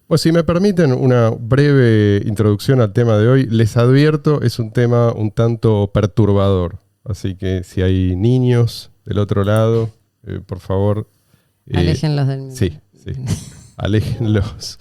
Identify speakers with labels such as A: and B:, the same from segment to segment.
A: Pues si me permiten una breve introducción al tema de hoy, les advierto, es un tema un tanto perturbador. Así que si hay niños del otro lado, por favor...
B: aléjenlos del...
A: Sí, aléjenlos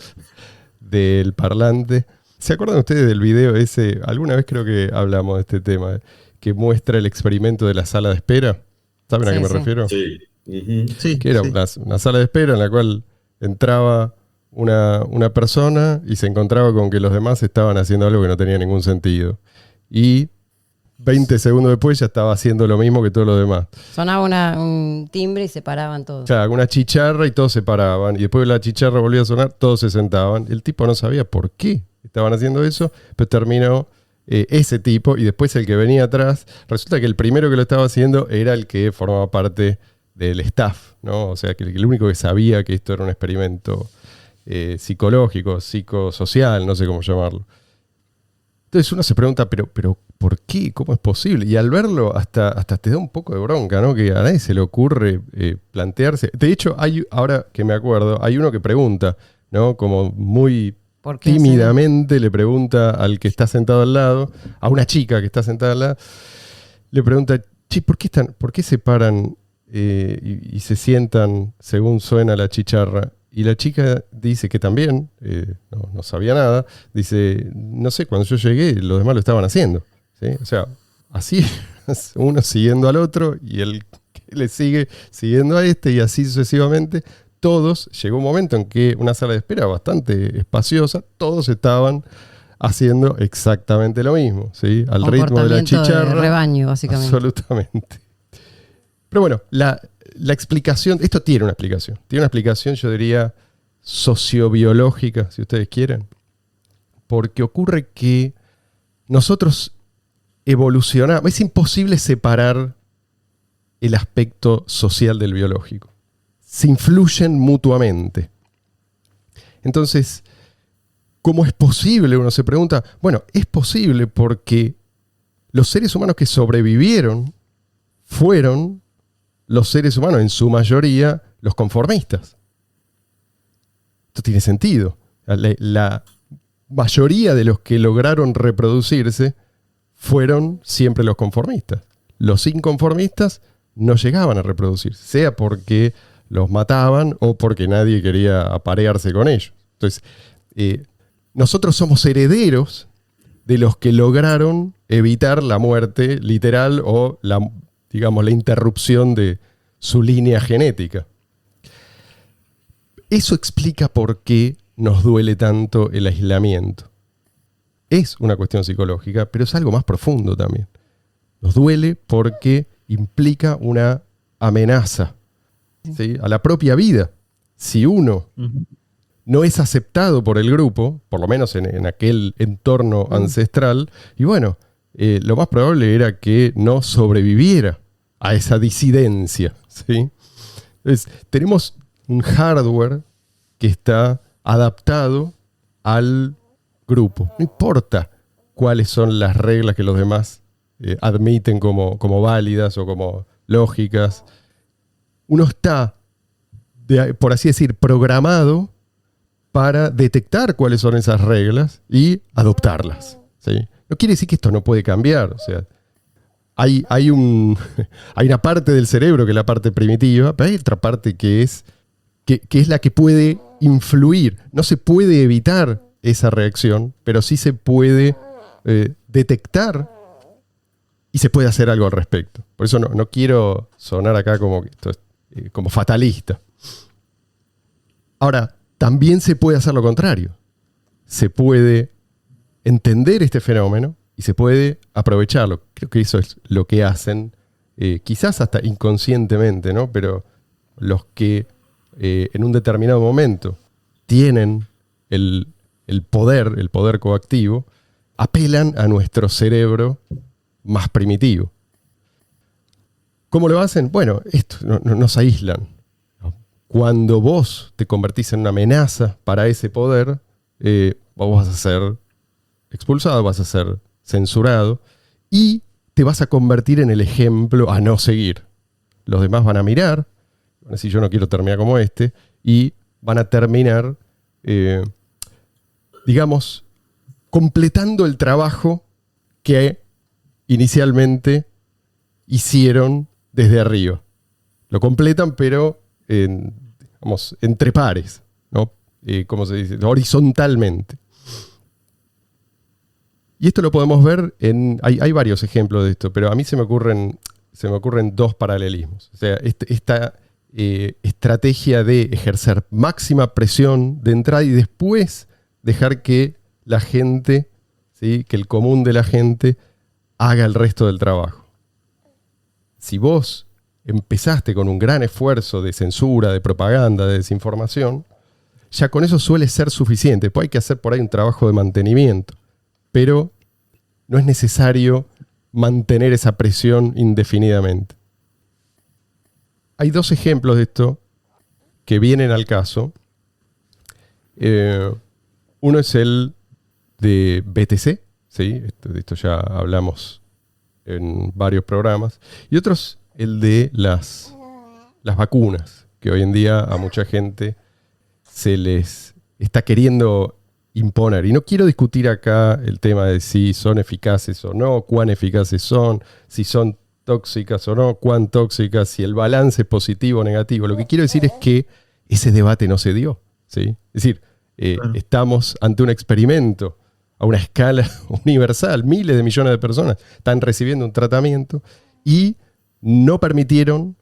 A: del parlante. ¿Se acuerdan ustedes del video ese? Alguna vez creo que hablamos de este tema, que muestra el experimento de la sala de espera. ¿Saben a qué me refiero?
C: Sí. Uh-huh.
D: Sí,
A: Que era una sala de espera en la cual entraba una persona y se encontraba con que los demás estaban haciendo algo que no tenía ningún sentido. Y 20 segundos después ya estaba haciendo lo mismo que todos los demás.
B: Sonaba un timbre y se paraban todos.
A: O sea, una chicharra y todos se paraban. Y después la chicharra volvía a sonar, todos se sentaban. El tipo no sabía por qué estaban haciendo eso, pero terminó ese tipo y después el que venía atrás. Resulta que el primero que lo estaba haciendo era el que formaba parte del staff, ¿no? O sea, que el único que sabía que esto era un experimento psicológico, psicosocial, no sé cómo llamarlo. Entonces uno se pregunta, pero ¿por qué? ¿Cómo es posible? Y al verlo hasta te da un poco de bronca, ¿no? Que a nadie se le ocurre plantearse. De hecho, ahora que me acuerdo, hay uno que pregunta, ¿no? Como muy tímidamente le pregunta al que está sentado al lado, a una chica que está sentada al lado, le pregunta, che, ¿por qué se paran y se sientan según suena la chicharra? Y la chica dice que también, no sabía nada, dice, no sé, cuando yo llegué los demás lo estaban haciendo, ¿sí? O sea, así uno siguiendo al otro y el que le sigue siguiendo a este y así sucesivamente. Todos, llegó un momento en que una sala de espera bastante espaciosa, todos estaban haciendo exactamente lo mismo, ¿sí? Al ritmo de la chicharra.
B: De rebaño, básicamente.
A: Absolutamente. Pero bueno, la explicación, esto tiene una explicación, yo diría, sociobiológica, si ustedes quieren, porque ocurre que nosotros evolucionamos, es imposible separar el aspecto social del biológico, se influyen mutuamente. Entonces, ¿cómo es posible? Uno se pregunta, bueno, es posible porque los seres humanos que sobrevivieron fueron los seres humanos, en su mayoría, los conformistas. Esto tiene sentido. La mayoría de los que lograron reproducirse fueron siempre los conformistas. Los inconformistas no llegaban a reproducirse, sea porque los mataban o porque nadie quería aparearse con ellos. Entonces, nosotros somos herederos de los que lograron evitar la muerte literal o la interrupción de su línea genética. Eso explica por qué nos duele tanto el aislamiento. Es una cuestión psicológica, pero es algo más profundo también. Nos duele porque implica una amenaza, ¿sí? A la propia vida. Si uno no es aceptado por el grupo, por lo menos en aquel entorno ancestral, y bueno, lo más probable era que no sobreviviera a esa disidencia, ¿sí? Entonces, tenemos un hardware que está adaptado al grupo. No importa cuáles son las reglas que los demás admiten como válidas o como lógicas. Uno está, por así decir, programado para detectar cuáles son esas reglas y adoptarlas, ¿sí? No quiere decir que esto no puede cambiar, o sea, hay una parte del cerebro que es la parte primitiva, pero hay otra parte que es la que puede influir. No se puede evitar esa reacción, pero sí se puede detectar y se puede hacer algo al respecto. Por eso no quiero sonar acá como fatalista. Ahora, también se puede hacer lo contrario. Se puede entender este fenómeno y se puede aprovecharlo. Creo que eso es lo que hacen, quizás hasta inconscientemente, ¿no? Pero los que en un determinado momento tienen el poder coactivo, apelan a nuestro cerebro más primitivo. ¿Cómo lo hacen? Bueno, nos aíslan. Cuando vos te convertís en una amenaza para ese poder, vos vas a ser expulsado, vas a ser censurado y te vas a convertir en el ejemplo a no seguir. Los demás van a mirar, van a decir yo no quiero terminar como este, y van a terminar digamos, completando el trabajo que inicialmente hicieron desde arriba. Lo completan, pero entre pares, ¿no? ¿Cómo se dice? Horizontalmente. Y esto lo podemos ver hay varios ejemplos de esto, pero a mí se me ocurren dos paralelismos. O sea, esta estrategia de ejercer máxima presión de entrada y después dejar que la gente, ¿sí?, que el común de la gente haga el resto del trabajo. Si vos empezaste con un gran esfuerzo de censura, de propaganda, de desinformación, ya con eso suele ser suficiente. Pues hay que hacer por ahí un trabajo de mantenimiento, pero no es necesario mantener esa presión indefinidamente. Hay dos ejemplos de esto que vienen al caso. Uno es el de BTC, ¿sí? De esto ya hablamos en varios programas. Y otro es el de las vacunas, que hoy en día a mucha gente se les está queriendo imponer. Y no quiero discutir acá el tema de si son eficaces o no, cuán eficaces son, si son tóxicas o no, cuán tóxicas, si el balance es positivo o negativo. Lo que quiero decir es que ese debate no se dio, ¿sí? Es decir, estamos ante un experimento a una escala universal. Miles de millones de personas están recibiendo un tratamiento y no permitieron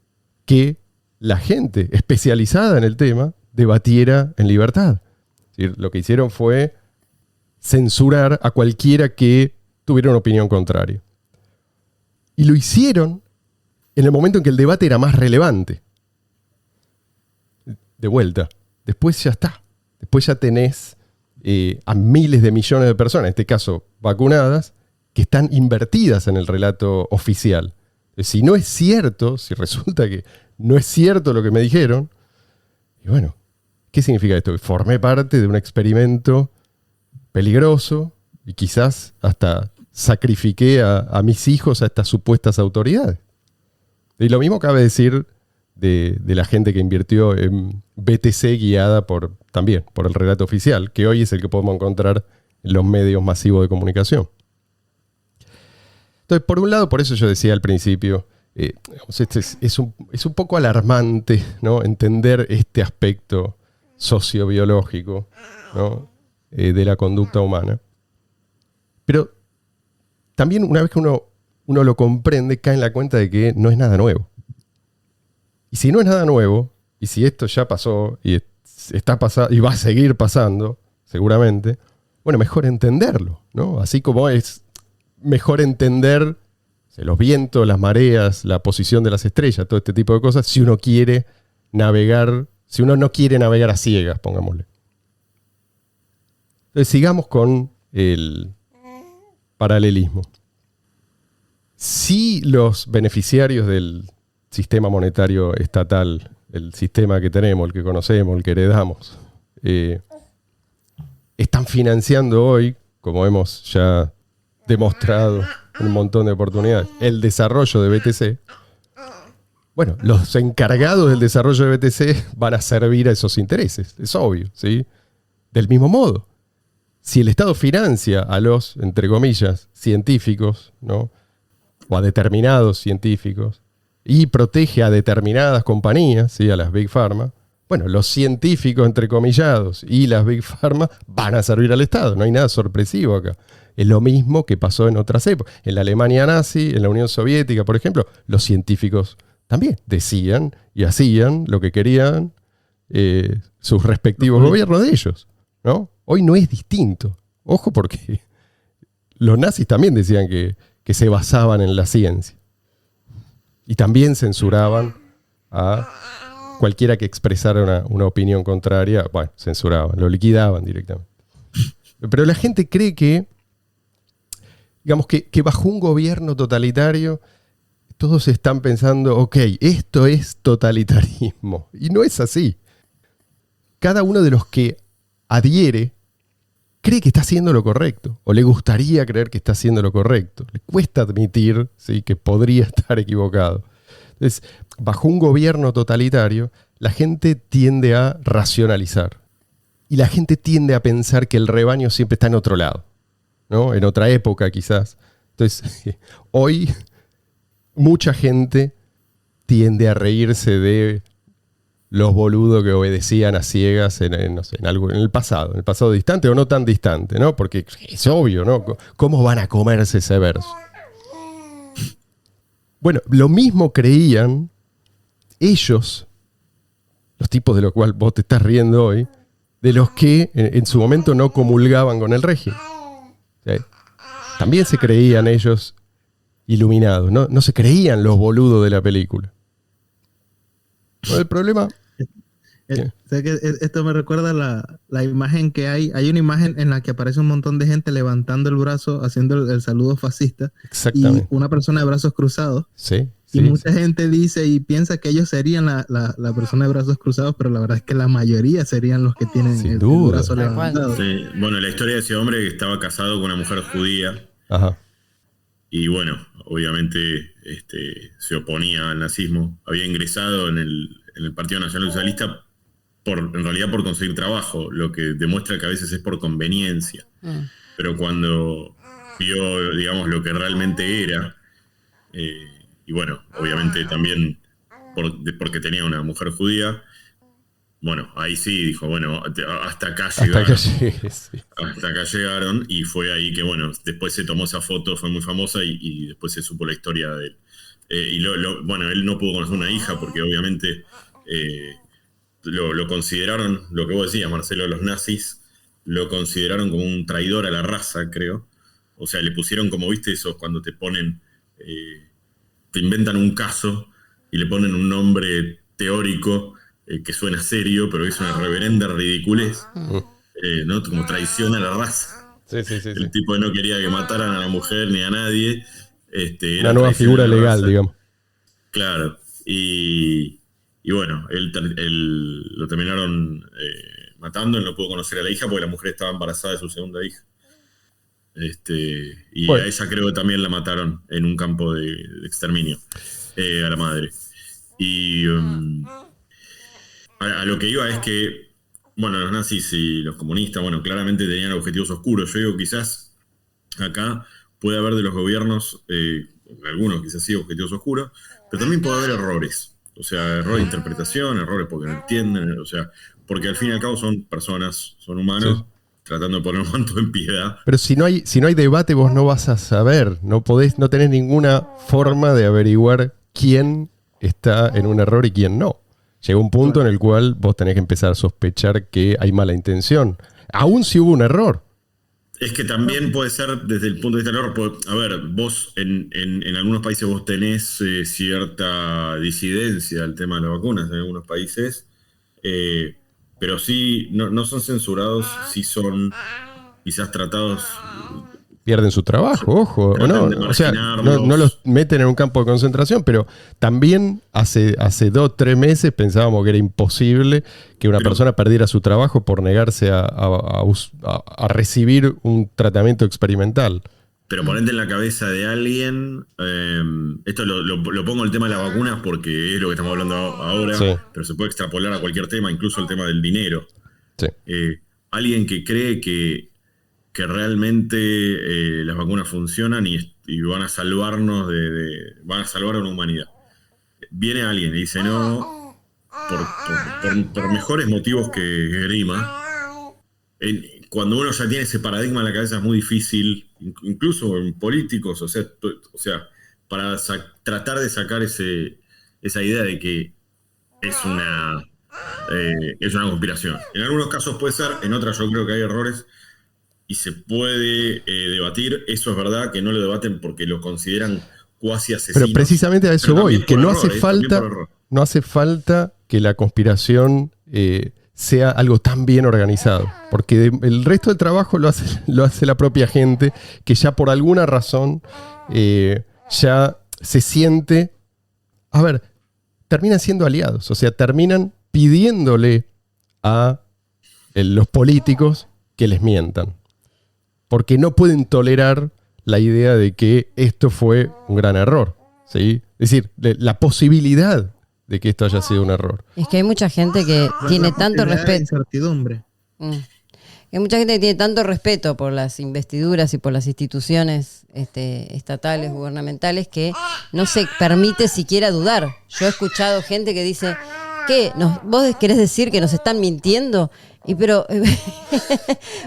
A: que la gente especializada en el tema debatiera en libertad. Es decir, lo que hicieron fue censurar a cualquiera que tuviera una opinión contraria. Y lo hicieron en el momento en que el debate era más relevante. De vuelta, después ya está. Después ya tenés a miles de millones de personas, en este caso vacunadas, que están invertidas en el relato oficial. Si no es cierto, si resulta que no es cierto lo que me dijeron, y bueno, ¿qué significa esto? Que formé parte de un experimento peligroso y quizás hasta sacrifiqué a mis hijos a estas supuestas autoridades. Y lo mismo cabe decir de la gente que invirtió en BTC guiada también por el relato oficial, que hoy es el que podemos encontrar en los medios masivos de comunicación. Entonces, por un lado, por eso yo decía al principio, es un poco alarmante, ¿no?, entender este aspecto sociobiológico, ¿no?, de la conducta humana. Pero también una vez que uno lo comprende, cae en la cuenta de que no es nada nuevo. Y si no es nada nuevo, y si esto ya pasó y está pasando y va a seguir pasando, seguramente, bueno, mejor entenderlo, ¿no? Así como es mejor entender los vientos, las mareas, la posición de las estrellas, todo este tipo de cosas, si uno quiere navegar, si uno no quiere navegar a ciegas, pongámosle. Entonces sigamos con el paralelismo. Si los beneficiarios del sistema monetario estatal, el sistema que tenemos, el que conocemos, el que heredamos, están financiando hoy, como hemos ya demostrado en un montón de oportunidades, el desarrollo de BTC, bueno, los encargados del desarrollo de BTC van a servir a esos intereses, es obvio, ¿sí? Del mismo modo, si el Estado financia a los, entre comillas, científicos, ¿no?, o a determinados científicos, y protege a determinadas compañías, ¿sí?, a las Big Pharma, bueno, los científicos, entrecomillados, y las Big Pharma van a servir al Estado. No hay nada sorpresivo acá. Es lo mismo que pasó en otras épocas. En la Alemania nazi, en la Unión Soviética, por ejemplo, los científicos también decían y hacían lo que querían sus respectivos gobiernos de ellos, ¿no? Hoy no es distinto. Ojo, porque los nazis también decían que se basaban en la ciencia. Y también censuraban a cualquiera que expresara una opinión contraria. Bueno, censuraban, lo liquidaban directamente. Pero la gente cree que, digamos, que bajo un gobierno totalitario todos están pensando, ok, esto es totalitarismo. Y no es así. Cada uno de los que adhiere cree que está haciendo lo correcto, o le gustaría creer que está haciendo lo correcto. Le cuesta admitir, ¿sí?, que podría estar equivocado. Entonces, bajo un gobierno totalitario, la gente tiende a racionalizar. y la gente tiende a pensar que el rebaño siempre está en otro lado, ¿no? En otra época quizás. Entonces, hoy mucha gente tiende a reírse de los boludos que obedecían a ciegas no sé, en el pasado distante o no tan distante, ¿no? Porque es obvio, ¿no? ¿Cómo van a comerse ese verso? Bueno, lo mismo creían ellos, los tipos de los cuales vos te estás riendo hoy, de los que en su momento no comulgaban con el régimen. ¿Sí? También se creían ellos iluminados, ¿no? No se creían los boludos de la película. ¿No? El problema...
C: ¿Sabes qué? Esto me recuerda la imagen que hay una imagen en la que aparece un montón de gente levantando el brazo, haciendo el saludo fascista,
A: Exactamente.
C: y una persona de brazos cruzados.
A: Sí,
C: y mucha gente dice y piensa que ellos serían la persona de brazos cruzados, pero la verdad es que la mayoría serían los que tienen el brazo levantado.
D: Sí. Bueno, la historia de ese hombre que estaba casado con una mujer judía.
A: Ajá.
D: Y bueno, obviamente se oponía al nazismo. Había ingresado en el Partido Nacional Socialista en realidad por conseguir trabajo, lo que demuestra que a veces es por conveniencia. Pero cuando vio, digamos, lo que realmente era, y bueno, obviamente también porque tenía una mujer judía, bueno, ahí sí dijo, bueno, hasta acá llegaron. Hasta acá llegaron, y fue ahí que, bueno, después se tomó esa foto, fue muy famosa, y después se supo la historia de él. Bueno, él no pudo conocer una hija porque obviamente... Lo consideraron, lo que vos decías, Marcelo, los nazis lo consideraron como un traidor a la raza, creo. O sea, le pusieron como, viste, esos cuando te ponen, te inventan un caso y le ponen un nombre teórico que suena serio, pero es una reverenda ridiculez, ¿no? Como traición a la raza.
A: Sí.
D: El tipo no quería que mataran a la mujer ni a nadie.
A: Una nueva figura legal, digamos.
D: Claro, y bueno, él lo terminaron matando. Él no pudo conocer a la hija porque la mujer estaba embarazada de su segunda hija. Y bueno, a ella creo que también la mataron en un campo de exterminio, a la madre. Y a lo que iba es que, bueno, los nazis y los comunistas, bueno, claramente tenían objetivos oscuros. Yo digo, quizás acá puede haber de los gobiernos, algunos quizás sí, objetivos oscuros, pero también puede haber errores. O sea, error de interpretación, errores porque no entienden, o sea, porque al fin y al cabo son personas, son humanos, tratando de poner un manto en piedad.
A: Pero si no hay debate, vos no vas a saber, no tenés ninguna forma de averiguar quién está en un error y quién no. Llega un punto en el cual vos tenés que empezar a sospechar que hay mala intención, aun si hubo un error.
D: Es que también puede ser desde el punto de vista del error. A ver, vos en algunos países vos tenés cierta disidencia al tema de las vacunas, en algunos países, pero sí, no son censurados, sí son quizás tratados...
A: Pierden su trabajo, ojo, o no. O sea, no los meten en un campo de concentración, pero también hace 2-3 meses pensábamos que era imposible que una persona perdiera su trabajo por negarse a recibir un tratamiento experimental.
D: Pero ponete en la cabeza de alguien, esto lo pongo el tema de las vacunas porque es lo que estamos hablando ahora, pero se puede extrapolar a cualquier tema, incluso el tema del dinero.
A: Sí.
D: Alguien que cree que realmente las vacunas funcionan y van a salvarnos van a salvar a una humanidad. Viene alguien y dice no, por mejores motivos que grima. Cuando uno ya tiene ese paradigma en la cabeza es muy difícil, incluso en políticos, o sea para tratar de sacar esa idea de que es una conspiración. En algunos casos puede ser, en otras yo creo que hay errores y se puede debatir. Eso es verdad, que no lo debaten porque lo consideran cuasi asesinos.
A: Pero precisamente a eso voy, que no hace falta que la conspiración sea algo tan bien organizado, porque el resto del trabajo lo hace la propia gente, que ya por alguna razón ya se siente, terminan siendo aliados, o sea, terminan pidiéndole a los políticos que les mientan, porque no pueden tolerar la idea de que esto fue un gran error, ¿sí? Es decir, la posibilidad de que esto haya sido un error.
B: Es que hay mucha gente que tiene tanto respeto.
C: Incertidumbre.
B: Hay mucha gente que tiene tanto respeto por las investiduras y por las instituciones estatales, gubernamentales, que no se permite siquiera dudar. Yo he escuchado gente que dice, ¿qué? ¿Vos querés decir que nos están mintiendo? Pero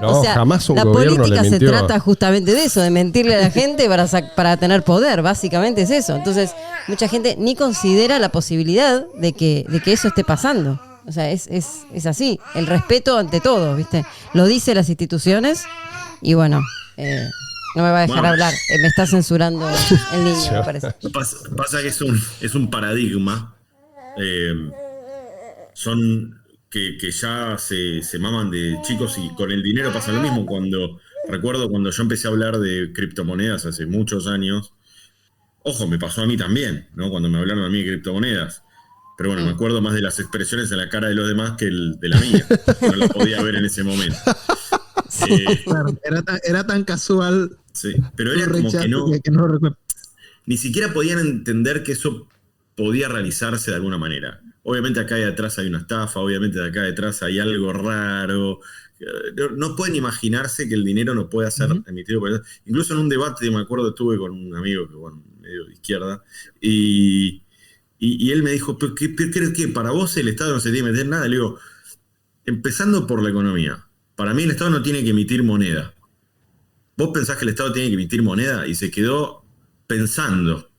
A: No,
B: o sea,
A: jamás un
B: la
A: gobierno
B: política
A: le
B: se
A: mintió.
B: trata justamente de eso, de mentirle a la gente para tener poder, básicamente es eso. Entonces, mucha gente ni considera la posibilidad de que eso esté pasando. O sea, es así, el respeto ante todo, ¿viste? Lo dice las instituciones y bueno, no me va a dejar
D: Bueno.
B: hablar, me está censurando el niño, me parece.
D: Pasa que es un paradigma. Son que ya se maman de chicos y con el dinero pasa lo mismo. Recuerdo cuando yo empecé a hablar de criptomonedas hace muchos años, ojo, me pasó a mí también, ¿no? Cuando me hablaron a mí de criptomonedas. Pero bueno, me acuerdo más de las expresiones en la cara de los demás que de la mía, que no la podía ver en ese momento.
C: Claro, era tan casual.
D: Sí, pero
C: tu
D: era como
C: rechazo
D: que
C: no recuerdo.
D: ni siquiera podían entender que eso podía realizarse de alguna manera. Obviamente acá detrás hay una estafa, obviamente de acá detrás hay algo raro. No pueden imaginarse que el dinero no puede ser emitido por eso. Incluso en un debate, me acuerdo, estuve con un amigo que, bueno, medio de izquierda, y él me dijo, ¿qué crees que para vos el Estado no se tiene que meter nada? Le digo, empezando por la economía, para mí el Estado no tiene que emitir moneda. ¿Vos pensás que el Estado tiene que emitir moneda? Y se quedó pensando.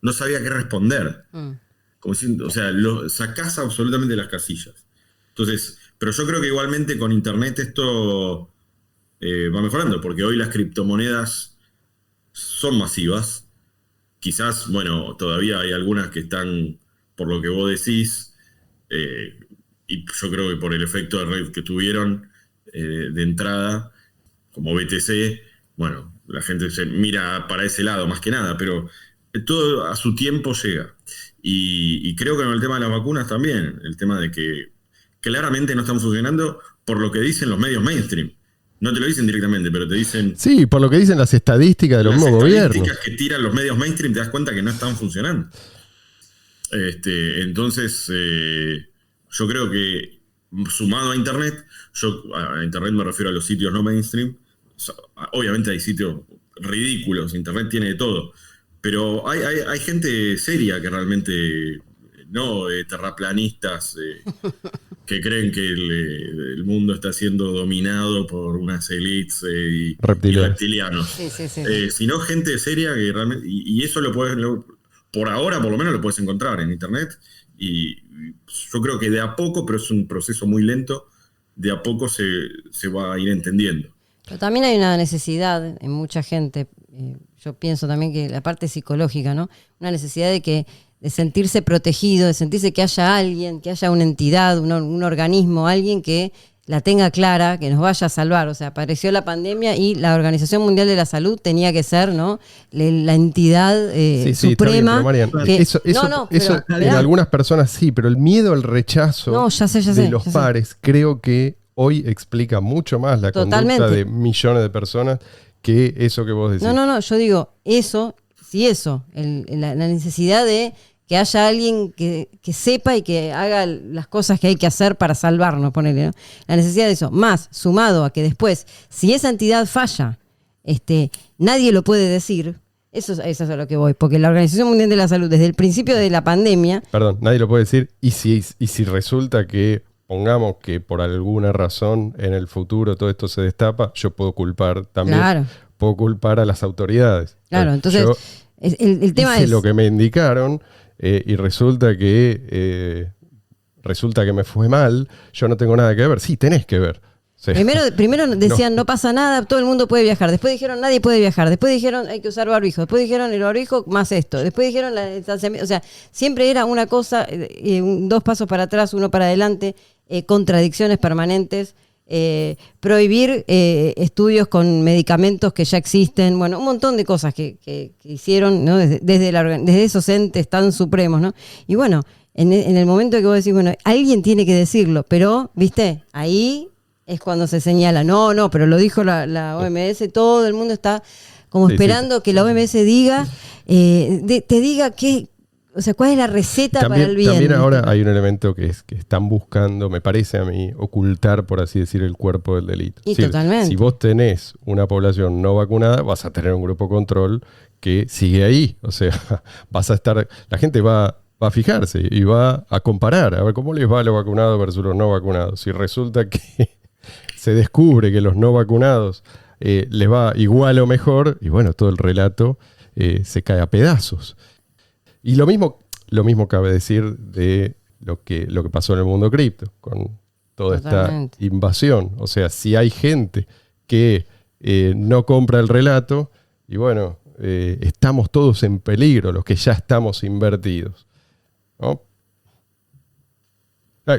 D: No sabía qué responder. Como si, o sea, lo sacás absolutamente de las casillas. Entonces, pero yo creo que igualmente con Internet esto va mejorando, porque hoy las criptomonedas son masivas. Quizás, bueno, todavía hay algunas que están, por lo que vos decís, y yo creo que por el efecto de red que tuvieron de entrada, como BTC, bueno, la gente se mira para ese lado más que nada, pero todo a su tiempo llega. Y creo que en el tema de las vacunas también, el tema de que claramente no están funcionando por lo que dicen los medios mainstream. No te lo dicen directamente, pero te dicen...
A: Sí, por lo que dicen las estadísticas de los
D: las
A: mismos gobiernos.
D: estadísticas que tiran los medios mainstream, te das cuenta que no están funcionando. Entonces, yo creo que sumado a Internet, a Internet me refiero a los sitios no mainstream, obviamente hay sitios ridículos, Internet tiene de todo, pero hay gente seria que realmente, no terraplanistas, que creen que el mundo está siendo dominado por unas elites y reptilianos.
B: Sí.
D: Sino gente seria que realmente... Y eso por ahora por lo menos lo puedes encontrar en Internet. Y yo creo que de a poco, pero es un proceso muy lento, de a poco se va a ir entendiendo.
B: Pero también hay una necesidad en mucha gente, yo pienso también que la parte psicológica, ¿no? Una necesidad de sentirse protegido, de sentirse que haya alguien, que haya una entidad, un organismo, alguien que la tenga clara, que nos vaya a salvar. O sea, apareció la pandemia y la Organización Mundial de la Salud tenía que ser, ¿no?, la entidad suprema.
A: Está bien, pero, Marian, eso en algunas personas sí, pero el miedo al rechazo de los pares creo que hoy explica mucho más la conducta de millones de personas que eso que vos decís.
B: No, yo digo eso, la necesidad de que haya alguien que sepa y que haga las cosas que hay que hacer para salvarnos, ponele, ¿no? La necesidad de eso, más sumado a que después, si esa entidad falla, nadie lo puede decir. Eso es a lo que voy, porque la Organización Mundial de la Salud, desde el principio de la pandemia...
A: Perdón, nadie lo puede decir, y si resulta que, pongamos que por alguna razón en el futuro todo esto se destapa, yo puedo culpar también, puedo culpar a las autoridades.
B: Claro, entonces el tema
A: hice
B: es...
A: lo que me indicaron, y resulta que me fue mal, yo no tengo nada que ver. Sí, tenés que ver. Sí.
B: Primero decían no pasa nada, todo el mundo puede viajar. Después dijeron nadie puede viajar. Después dijeron hay que usar barbijo. Después dijeron el barbijo más esto. Después dijeron o sea, siempre era una cosa, dos pasos para atrás, uno para adelante, contradicciones permanentes. Prohibir estudios con medicamentos que ya existen, bueno, un montón de cosas que hicieron, ¿no?, desde esos entes tan supremos, ¿no? Y bueno, en el momento que vos decís, bueno, alguien tiene que decirlo, pero, ¿viste? Ahí es cuando se señala, no, pero lo dijo la OMS, todo el mundo está como esperando que la OMS diga, te diga qué O sea, ¿cuál es la receta para el bien?
A: También ahora hay un elemento que es que están buscando, me parece a mí, ocultar, por así decir, el cuerpo del delito.
B: Y
A: Es decir,
B: totalmente.
A: si vos tenés una población no vacunada, vas a tener un grupo control que sigue ahí. O sea, vas a estar, la gente va a fijarse y va a comparar, a ver cómo les va a los vacunados versus los no vacunados. Si resulta que se descubre que los no vacunados les va igual o mejor, y bueno, todo el relato se cae a pedazos. Y lo mismo cabe decir de lo que pasó en el mundo cripto, con toda
B: Totalmente.
A: esta invasión. O sea, si hay gente que no compra el relato, y bueno, estamos todos en peligro, los que ya estamos invertidos, ¿no?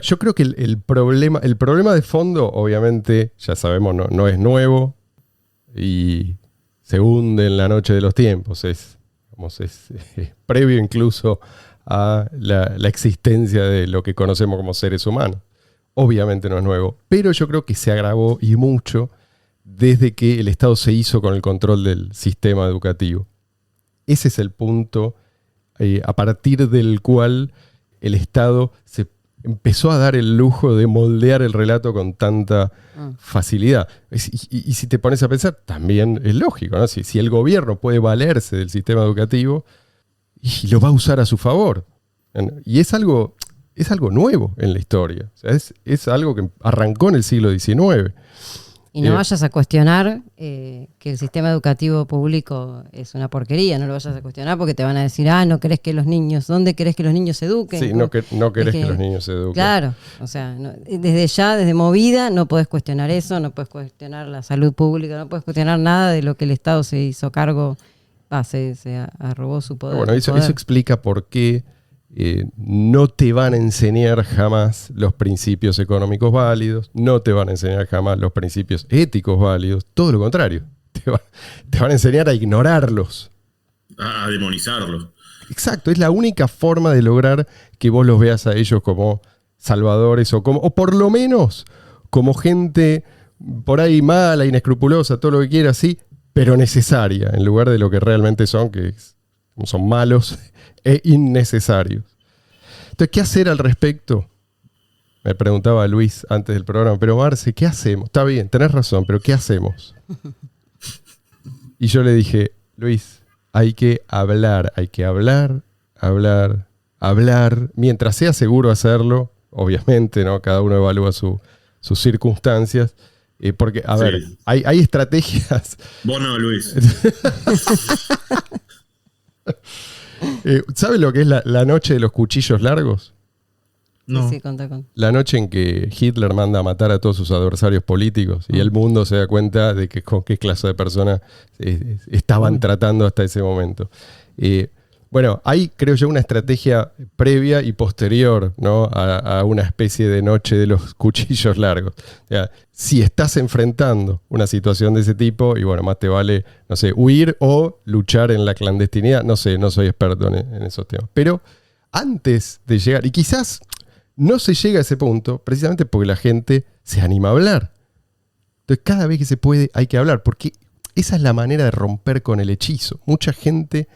A: Yo creo que el problema de fondo, obviamente, ya sabemos, no es nuevo y se hunde en la noche de los tiempos. Es previo incluso a la existencia de lo que conocemos como seres humanos. Obviamente no es nuevo, pero yo creo que se agravó y mucho desde que el Estado se hizo con el control del sistema educativo. Ese es el punto a partir del cual el Estado se empezó a dar el lujo de moldear el relato con tanta facilidad. Y si te pones a pensar, también es lógico, ¿no? Si el gobierno puede valerse del sistema educativo y lo va a usar a su favor. Y es algo nuevo en la historia. O sea, es algo que arrancó en el siglo XIX.
B: Y no vayas a cuestionar que el sistema educativo público es una porquería, no lo vayas a cuestionar porque te van a decir, no querés que los niños, ¿dónde querés que los niños se eduquen?
A: Sí, no querés que los niños se eduquen.
B: Claro, o sea, desde movida no podés cuestionar eso, no podés cuestionar la salud pública, no podés cuestionar nada de lo que el Estado se hizo cargo, se arrobó su poder.
A: Bueno, eso explica por qué no te van a enseñar jamás los principios económicos válidos, no te van a enseñar jamás los principios éticos válidos, todo lo contrario, te van a enseñar a ignorarlos.
D: A demonizarlos.
A: Exacto, es la única forma de lograr que vos los veas a ellos como salvadores o por lo menos como gente por ahí mala, inescrupulosa, todo lo que quiera, sí, pero necesaria, en lugar de lo que realmente son, que son malos e innecesarios. Entonces, ¿qué hacer al respecto? Me preguntaba Luis antes del programa, pero Marce, ¿qué hacemos? Está bien, tenés razón, pero ¿qué hacemos? Y yo le dije, Luis, hay que hablar, mientras sea seguro hacerlo, obviamente, ¿no? Cada uno evalúa sus circunstancias. Porque, a ver, hay estrategias.
D: Vos no, Luis.
A: ¿Sabe lo que es la noche de los cuchillos largos?
C: No.
B: Sí, contá.
A: La noche en que Hitler manda a matar a todos sus adversarios políticos y el mundo se da cuenta de que con qué clase de personas estaban tratando hasta ese momento. Bueno, hay, creo yo, una estrategia previa y posterior, ¿no? a una especie de noche de los cuchillos largos. O sea, si estás enfrentando una situación de ese tipo, y bueno, más te vale, no sé, huir o luchar en la clandestinidad. No sé, no soy experto en esos temas. Pero antes de llegar, y quizás no se llega a ese punto, precisamente porque la gente se anima a hablar. Entonces, cada vez que se puede, hay que hablar, porque esa es la manera de romper con el hechizo. Mucha gente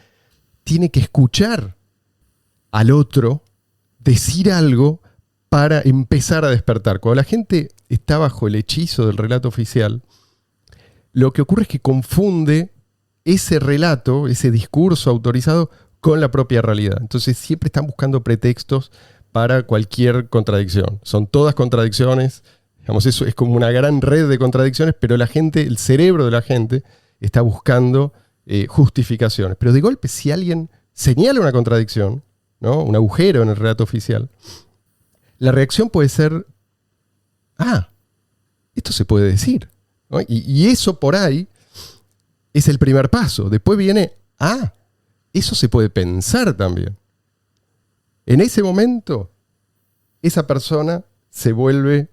A: tiene que escuchar al otro decir algo para empezar a despertar. Cuando la gente está bajo el hechizo del relato oficial, lo que ocurre es que confunde ese relato, ese discurso autorizado, con la propia realidad. Entonces siempre están buscando pretextos para cualquier contradicción. Son todas contradicciones, digamos, eso es como una gran red de contradicciones, pero la gente, el cerebro de la gente, está buscando justificaciones. Pero de golpe, si alguien señala una contradicción, ¿no? Un agujero en el relato oficial, la reacción puede ser, esto se puede decir, ¿no? Y eso por ahí es el primer paso. Después viene, eso se puede pensar también. En ese momento, esa persona se vuelve,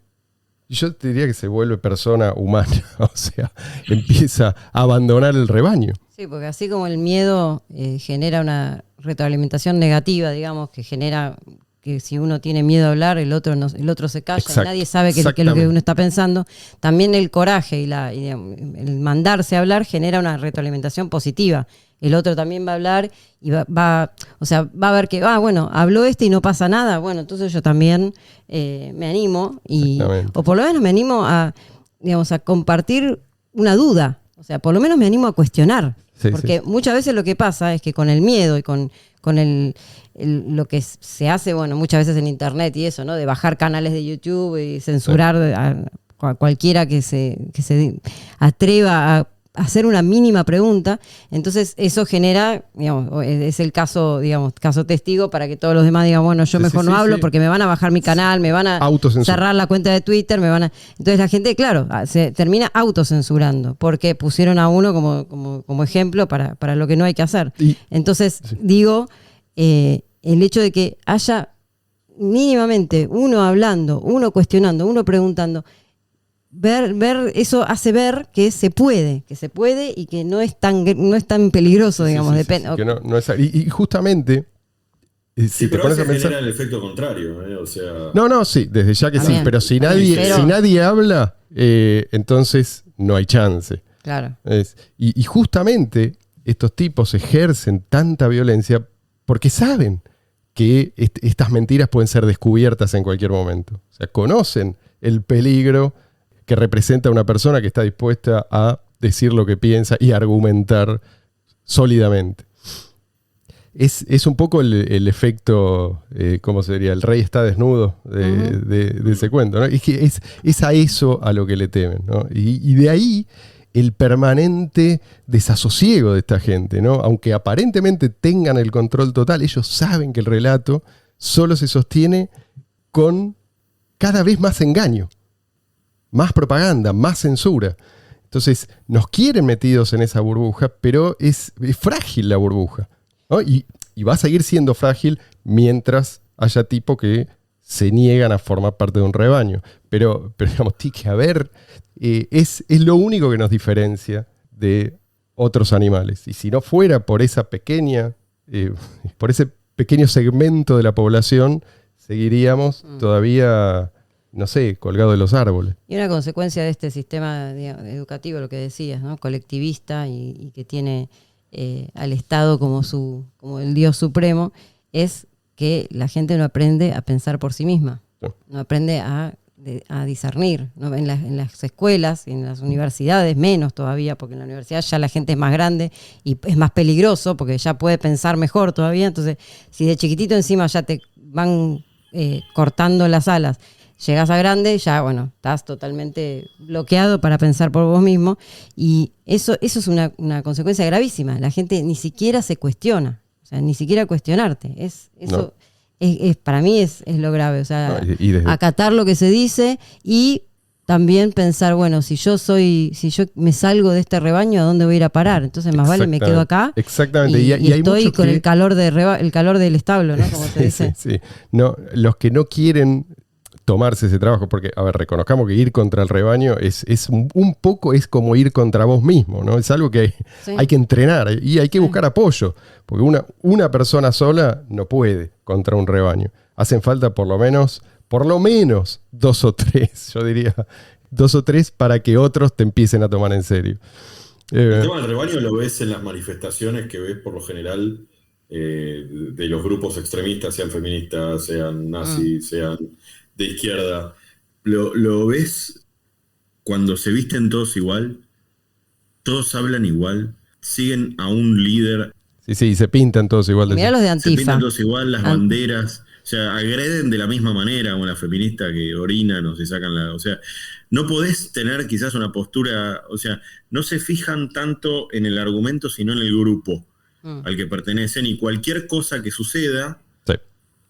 A: yo te diría que se vuelve persona humana, o sea, empieza a abandonar el rebaño.
B: Sí, porque así como el miedo genera una retroalimentación negativa, digamos, que genera que si uno tiene miedo a hablar, el otro se calla, y nadie sabe qué es lo que uno está pensando. También el coraje y el mandarse a hablar genera una retroalimentación positiva. el otro también va a hablar y o sea, va a ver que, bueno, habló y no pasa nada, bueno, entonces yo también me animo o por lo menos me animo a, digamos, a compartir una duda, o sea, por lo menos me animo a cuestionar, porque muchas veces lo que pasa es que con el miedo y con lo que se hace, bueno, muchas veces en internet y eso, ¿no? De bajar canales de YouTube y censurar a cualquiera que se atreva a hacer una mínima pregunta, entonces eso genera, digamos, es el caso, digamos, caso testigo para que todos los demás digan, bueno, yo mejor no hablo porque me van a bajar mi canal, me van a cerrar la cuenta de Twitter, entonces la gente, claro, se termina autocensurando porque pusieron a uno como ejemplo para lo que no hay que hacer. Entonces, digo, el hecho de que haya mínimamente uno hablando, uno cuestionando, uno preguntando, ver eso hace ver que se puede y que no es tan peligroso, digamos.
A: Que no es, y justamente si te pones a pensar,
D: genera el efecto contrario, o sea...
A: No, sí, desde ya que también, sí, pero si nadie habla, entonces no hay chance.
B: Claro.
A: Y justamente estos tipos ejercen tanta violencia porque saben que estas mentiras pueden ser descubiertas en cualquier momento. O sea, conocen el peligro que representa una persona que está dispuesta a decir lo que piensa y argumentar sólidamente. Es un poco el efecto, ¿cómo sería? El rey está desnudo de ese cuento, ¿no? Es que es a eso a lo que le temen, ¿no? Y de ahí el permanente desasosiego de esta gente, ¿no? Aunque aparentemente tengan el control total, ellos saben que el relato solo se sostiene con cada vez más engaño, más propaganda, más censura. Entonces nos quieren metidos en esa burbuja, pero es frágil la burbuja, ¿no? Y va a seguir siendo frágil mientras haya tipos que se niegan a formar parte de un rebaño. Pero digamos, tiene que haber... es lo único que nos diferencia de otros animales. Y si no fuera por esa por ese pequeño segmento de la población, seguiríamos todavía, no sé, colgados de los árboles.
B: Y una consecuencia de este sistema, digamos, educativo, lo que decías, ¿no? Colectivista y que tiene al Estado como el Dios supremo, es que la gente no aprende a pensar por sí misma, no aprende a discernir, ¿no? En las escuelas, en las universidades menos todavía, porque en la universidad ya la gente es más grande y es más peligroso porque ya puede pensar mejor todavía. Entonces, si de chiquitito encima ya te van cortando las alas, llegas a grande, ya bueno, estás totalmente bloqueado para pensar por vos mismo, y eso es una consecuencia gravísima. La gente ni siquiera se cuestiona, o sea, ni siquiera cuestionarte. Eso para mí es lo grave, o sea, acatar lo que se dice y también pensar, bueno, si yo me salgo de este rebaño, ¿a dónde voy a ir a parar? Entonces más vale me quedo acá.
A: Exactamente.
B: Y estoy con el calor del establo, ¿no? Como se dice.
A: Sí. No, los que no quieren tomarse ese trabajo, porque, a ver, reconozcamos que ir contra el rebaño es un poco es como ir contra vos mismo, ¿no? Es algo que hay que entrenar y hay que buscar apoyo, porque una persona sola no puede contra un rebaño. Hacen falta por lo menos 2 o 3, yo diría, 2 o 3 para que otros te empiecen a tomar en serio.
D: El tema del rebaño lo ves en las manifestaciones que ves por lo general de los grupos extremistas, sean feministas, sean nazis, sean de izquierda. Lo ves cuando se visten todos igual, todos hablan igual, siguen a un líder.
A: Sí, se pintan todos igual.
B: Mirá los de Antifa.
D: Se pintan todos igual, las banderas, o sea, agreden de la misma manera, como la feminista que orinan o se sacan o sea, no podés tener quizás una postura, o sea, no se fijan tanto en el argumento, sino en el grupo al que pertenecen, y cualquier cosa que suceda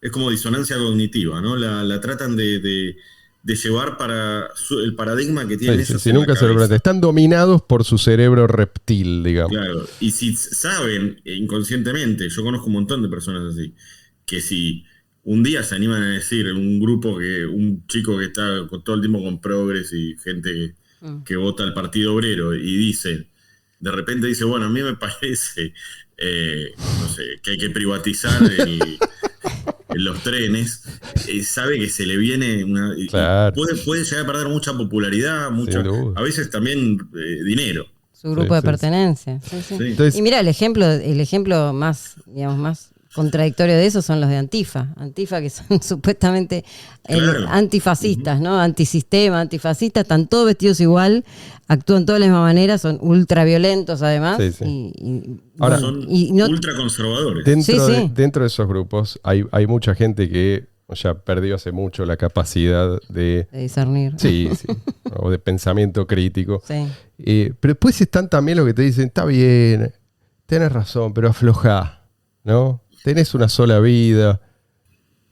D: es como disonancia cognitiva, ¿no? La tratan de llevar para el paradigma que tienen ellos.
A: Sí, nunca se lo plantean. Están dominados por su cerebro reptil, digamos.
D: Claro, y si saben inconscientemente, yo conozco un montón de personas así, que si un día se animan a decir un chico que está todo el tiempo con progres y gente que vota al Partido Obrero y de repente dice, bueno, a mí me parece, no sé, que hay que privatizar los trenes, sabe que se le viene
A: claro.
D: puede llegar a perder mucha popularidad, a veces también dinero.
B: su grupo
A: Sí,
B: de
A: sí,
B: pertenencia. Sí, sí.
D: Sí.
A: Entonces,
B: Y mira, el ejemplo más, digamos, más contradictorio de eso son los de Antifa. Antifa, que son supuestamente
D: Claro.
B: antifascistas, ¿no? Antisistema, antifascistas, están todos vestidos igual, actúan todos de la misma manera, son ultraviolentos además.
A: Sí, sí.
B: Ahora,
D: Son
B: no,
D: ultraconservadores.
A: dentro,
B: Sí,
A: de,
B: sí.
A: dentro de esos grupos hay mucha gente que ya perdió hace mucho la capacidad de...
B: de discernir.
A: Sí, sí. O de pensamiento crítico.
B: Sí.
A: Pero después están también los que te dicen, está bien, tenés razón, pero aflojá, ¿no? Tenés una sola vida.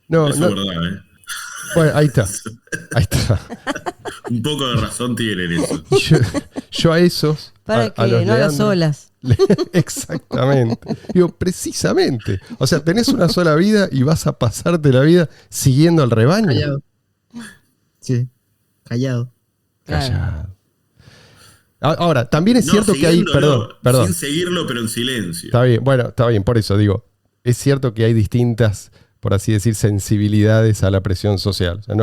A: No,
D: Eso
A: no.
D: es verdad, ¿eh?
A: Bueno, ahí está. Ahí está.
D: Un poco de razón tienen eso.
A: Yo a esos...
B: Para
A: a
B: que
A: los
B: no hagas
A: Leandro,
B: olas.
A: Exactamente. Digo, precisamente. O sea, tenés una sola vida y vas a pasarte la vida siguiendo al rebaño.
C: Callado. Sí, callado.
A: Callado. Ahora, también es
D: No,
A: cierto que hay...
D: siguiéndolo,
A: Perdón.
D: sin seguirlo, pero en silencio.
A: Está bien, bueno, está bien, por eso digo, es cierto que hay distintas, por así decir, sensibilidades a la presión social. O sea,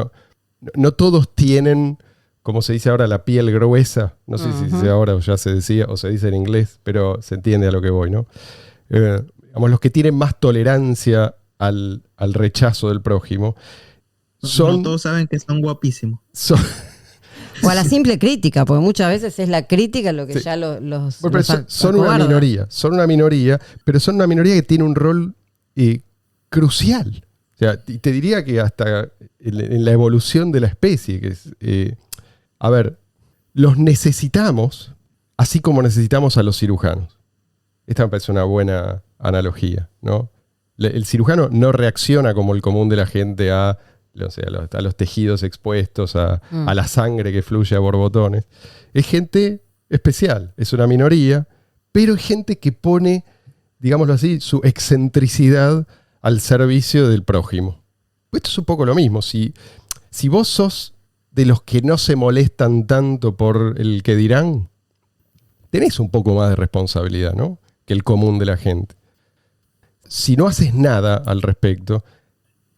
A: no todos tienen, como se dice ahora, la piel gruesa. No sé si se dice ahora o ya se decía o se dice en inglés, pero se entiende a lo que voy, ¿no? Digamos, los que tienen más tolerancia al rechazo del prójimo
C: No todos saben que son guapísimos.
B: O a la simple crítica, porque muchas veces es la crítica lo que
A: Sí.
B: ya los
A: Bueno, pero
B: los
A: son una
B: acobarda.
A: minoría, pero son una minoría que tiene un rol crucial. O sea, y te diría que hasta en la evolución de la especie, que es, a ver, los necesitamos, así como necesitamos a los cirujanos. Esta me parece una buena analogía, ¿no? El cirujano no reacciona como el común de la gente a los tejidos expuestos, a la sangre que fluye a borbotones. Es gente especial, es una minoría, pero es gente que pone, digámoslo así, su excentricidad al servicio del prójimo. Esto es un poco lo mismo. Si vos sos de los que no se molestan tanto por el que dirán, tenés un poco más de responsabilidad, ¿no?, que el común de la gente. Si no haces nada al respecto,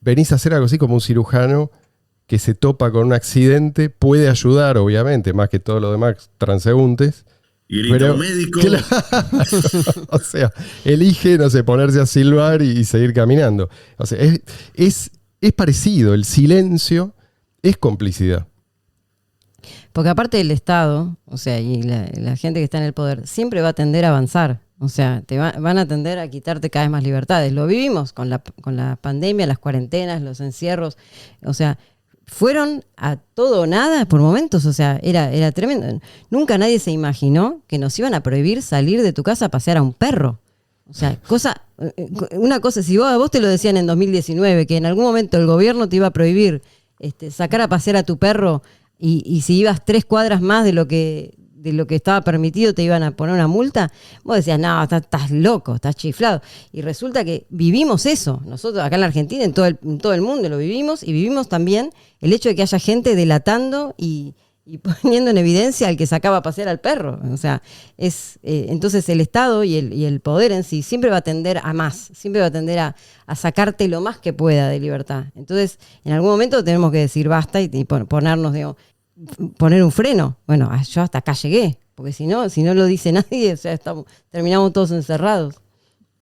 A: venís a hacer algo así como un cirujano que se topa con un accidente, puede ayudar, obviamente, más que todo lo demás transeúntes.
D: Y grita, médico.
A: Claro, o sea, elige, no sé, ponerse a silbar y seguir caminando. O sea, es parecido, el silencio es complicidad.
B: Porque aparte del Estado, o sea, y la gente que está en el poder, siempre va a tender a avanzar. O sea, van a tender a quitarte cada vez más libertades. Lo vivimos con la pandemia, las cuarentenas, los encierros. O sea, fueron a todo o nada por momentos. O sea, era tremendo. Nunca nadie se imaginó que nos iban a prohibir salir de tu casa a pasear a un perro. O sea, una cosa, si a vos te lo decían en 2019, que en algún momento el gobierno te iba a prohibir sacar a pasear a tu perro y si ibas 3 cuadras más de lo que estaba permitido te iban a poner una multa, vos decías, no, estás loco, estás chiflado. Y resulta que vivimos eso. Nosotros acá en la Argentina, en todo el mundo lo vivimos, y vivimos también el hecho de que haya gente delatando y poniendo en evidencia al que sacaba a pasear al perro. O sea, entonces el Estado y el poder en sí siempre va a tender a más, siempre va a tender a sacarte lo más que pueda de libertad. Entonces, en algún momento tenemos que decir basta y ponernos, poner un freno. Bueno, yo hasta acá llegué, porque si no lo dice nadie, o sea, terminamos todos encerrados.